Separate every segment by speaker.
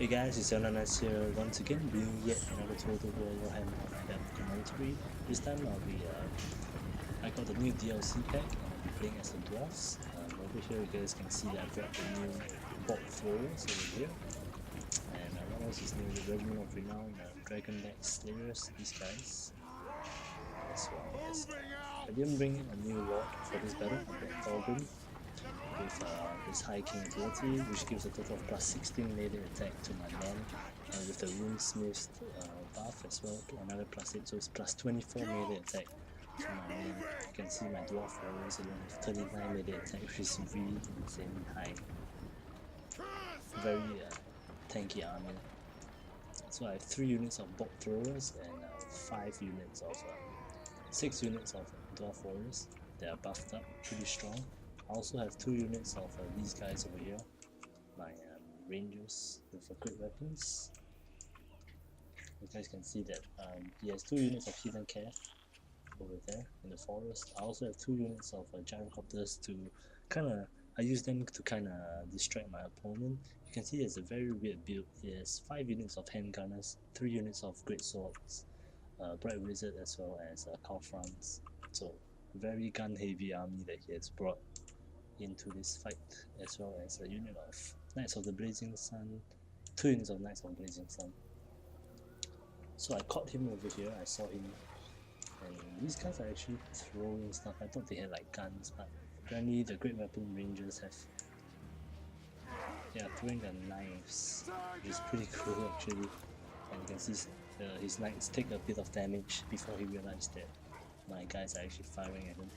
Speaker 1: Hey guys, it's Jonas here once again, bringing yet another Total War Warhammer Fantasy commentary. This time I got the new DLC pack and I'll be playing as the dwarfs. Over here you guys can see that I brought the new Bolt Throwers over here. And what else is new? The Regiment of Renown, Dragonback Slayers, these guys. As well as, I didn't bring in a new lord for this battle, I brought Thorgrim with his high king ability, which gives a total of plus 16 melee attack to my men, with the runesmith buff as well to another plus 8, so it's plus 24 melee attack to my men. You can see my dwarf warriors alone with 39 melee attack, which is really insanely high. Very tanky army. So I have 3 units of bolt throwers and 6 units of dwarf warriors. They are buffed up, pretty strong. I also have 2 units of these guys over here, my rangers with great weapons. You guys can see that he has 2 units of Heathen Cav over there in the forest. I also have 2 units of gyrocopters to I use them to distract my opponent. You can see there's a very weird build. He has 5 units of handgunners, 3 units of great swords, Bright Wizard as well as Calfrans. So very gun heavy army that he has brought into this fight, as well as a unit of Knights of the Blazing Sun, 2 units of Knights of the Blazing Sun. So I caught him over here, I saw him, and these guys are actually throwing stuff. I thought they had like guns, but apparently the Great Weapon Rangers they are throwing their knives, which is pretty cool actually. And you can see his knights take a bit of damage before he realized that my guys are actually firing at him.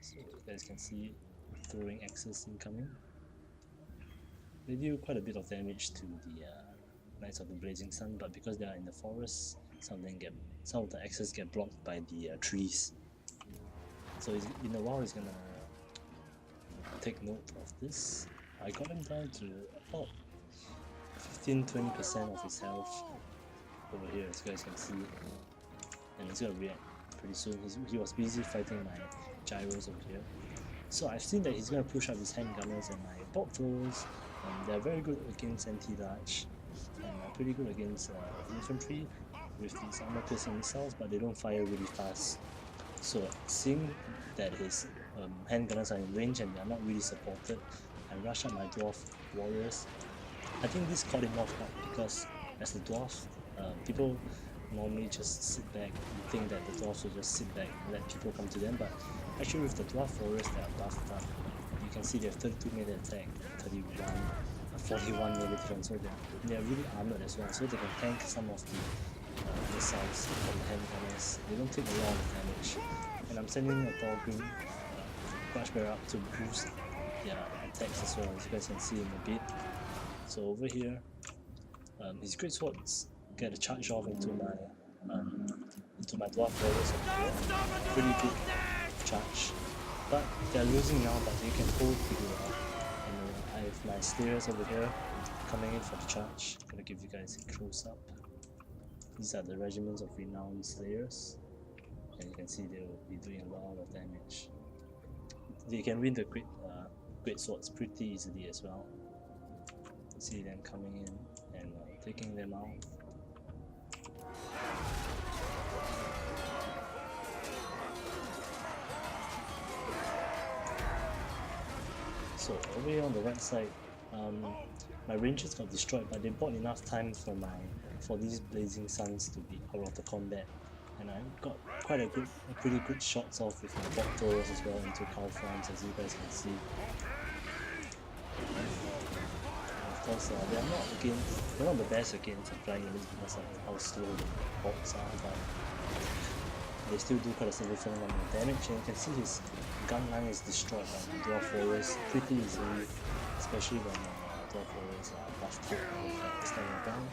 Speaker 1: So you guys can see throwing axes incoming. They deal quite a bit of damage to the Knights of the Blazing Sun, but because they are in the forest, some of the axes get blocked by the trees. So in a while he's gonna take note of this. I got him down to about 15-20% of his health over here, as you guys can see, and he's gonna react pretty soon. He was busy fighting my gyros over here. So I've seen that he's going to push up his handgunners and my bolt throwers. They're very good against anti-large and pretty good against infantry with these armor-piercing missiles, but they don't fire really fast. So seeing that his handgunners are in range and they are not really supported, I rush up my dwarf warriors. I think this caught him off guard because as a dwarf, people normally just sit back and think that the dwarves will just sit back and let people come to them, but actually with the dwarf warriors that are buffed up, you can see they have 32 melee attack, 41 melee defense, so they are really armored as well, so they can tank some of the missiles from the handgunners. They don't take a lot of damage. And I'm sending a Thorgrim Crushbearer up to boost their attacks as well, as you guys can see in a bit. So over here, his great swords get a charge off into my dwarf warriors over here. Pretty good charge, but they're losing now, but they can hold pretty well. And I have my slayers over here coming in for the charge. I'm gonna give you guys a close up. These are the regiments of renowned slayers, and you can see they will be doing a lot of damage. They can win the great swords pretty easily as well. You see them coming in and taking them out. So over here on the right side, my rangers got destroyed, but they bought enough time for these Blazing Suns to be out of the combat, and I got pretty good shots off with my bolt throwers as well into Calfrans, as you guys can see. And of course, they're not the best against flying units because of how slow the bolts are, but they still do quite a significant amount of damage, and you can see his gun line is destroyed by the dwarf warriors pretty easily, especially when dwarf warriors are buffed up with extended gun.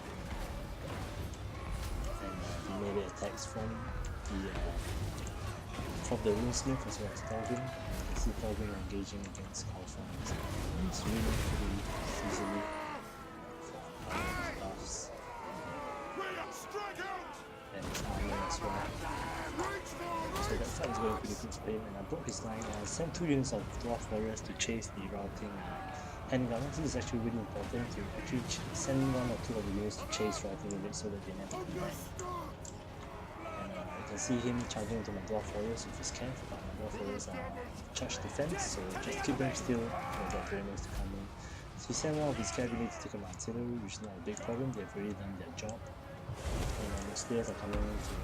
Speaker 1: And the melee attacks from the runesmith as well as Thorgrim. You can see Thorgrim engaging against Calfrans. It's really pretty easily for his buffs and his armor as well. So that fight is going pretty good for him, and I broke his line. I sent 2 units of dwarf warriors to chase the routing handgunners. This is actually really important to actually send one or two of the units to chase Rifle with it so that they never come back. And you can see him charging into my Dwarf Warriors with his Cav, but my Dwarf Warriors are charged defense, so just keep them still for the Boners to come in. So he sent one of his Cav units to take him artillery, which is not a big problem, they've already done their job. And the Slayers are coming in to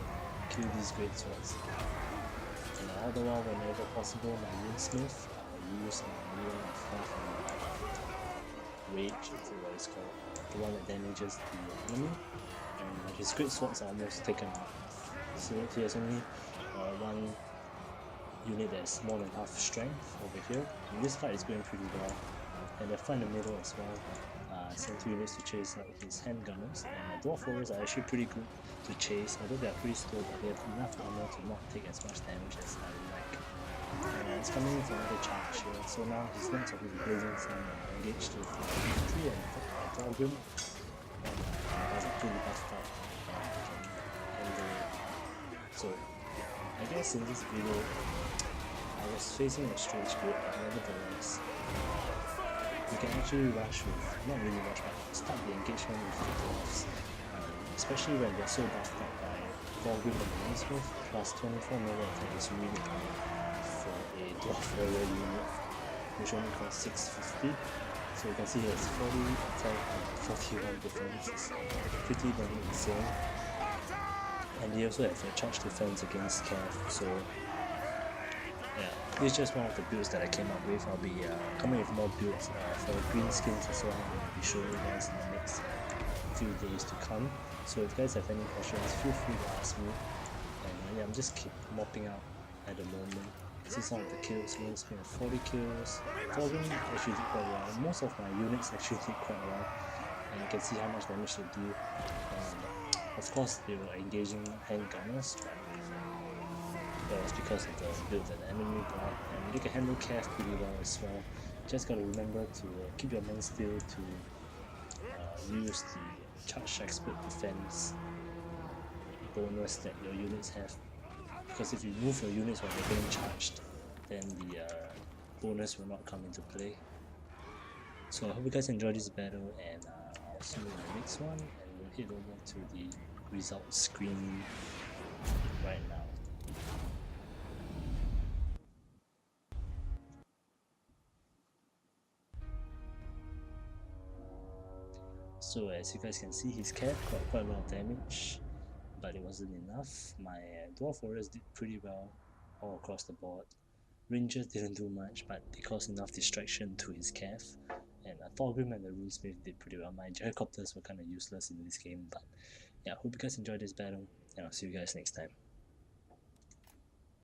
Speaker 1: kill these great swords. And all the while, whenever possible, my Runesmith use my Wheel of Health and Rage, is what it's called, the one that damages the enemy, and his great swords are almost taken out. So he has only one unit that is more than half strength over here, and this fight is going pretty well. And the fight in the middle as well, sent 2 units to chase out his handgunners, and the Dwarf Warriors are actually pretty good to chase, although they are pretty slow, but they have enough armor to not take as much damage as I would like. And it's coming in for another charge here, so now his Knights of his Blazing Sun are engaged with infantry and Thorgrim, and guys are pretty buffed up. So I guess in this video, I was facing a strange group, but nevertheless, you can actually rush with, not really rush, but start the engagement with the dwarves, especially when they're so buffed up by Thorgrim and the Runesmith, plus 24 melee attack is really high for a Dwarf Warrior unit, which only costs 650. So you can see it's 40 attack and 41 defense, it's pretty damn insane. And they also have a charge defense against Cav, so yeah, this is just one of the builds that I came up with. I'll be coming with more builds for green skins as well, and I'll be showing you guys in the next few days to come. So if you guys have any questions, feel free to ask me. And yeah, I'm just keep mopping out at the moment. See some of the kills, Runesmith have 40 kills, Thorgrim actually did quite well. Most of my units actually did quite well, and you can see how much damage they do. Of course, they were engaging handgunners, but that was because of the build that the enemy brought, and they can handle Cav pretty well as well. Just gotta remember to keep your men still to use the charge expert defense bonus that your units have, because if you move your units when they're being charged, then the bonus will not come into play. So I hope you guys enjoyed this battle, and I'll see you in the next one, and we'll head over to the results screen right now. So as you guys can see, his Cav got quite a lot of damage, but it wasn't enough. My Dwarf Warriors did pretty well all across the board. Rangers didn't do much, but they caused enough distraction to his Cav. And Thorgrim and the Runesmith did pretty well. My Gyrocopters were kind of useless in this game, but yeah, hope you guys enjoyed this battle, and I'll see you guys next time.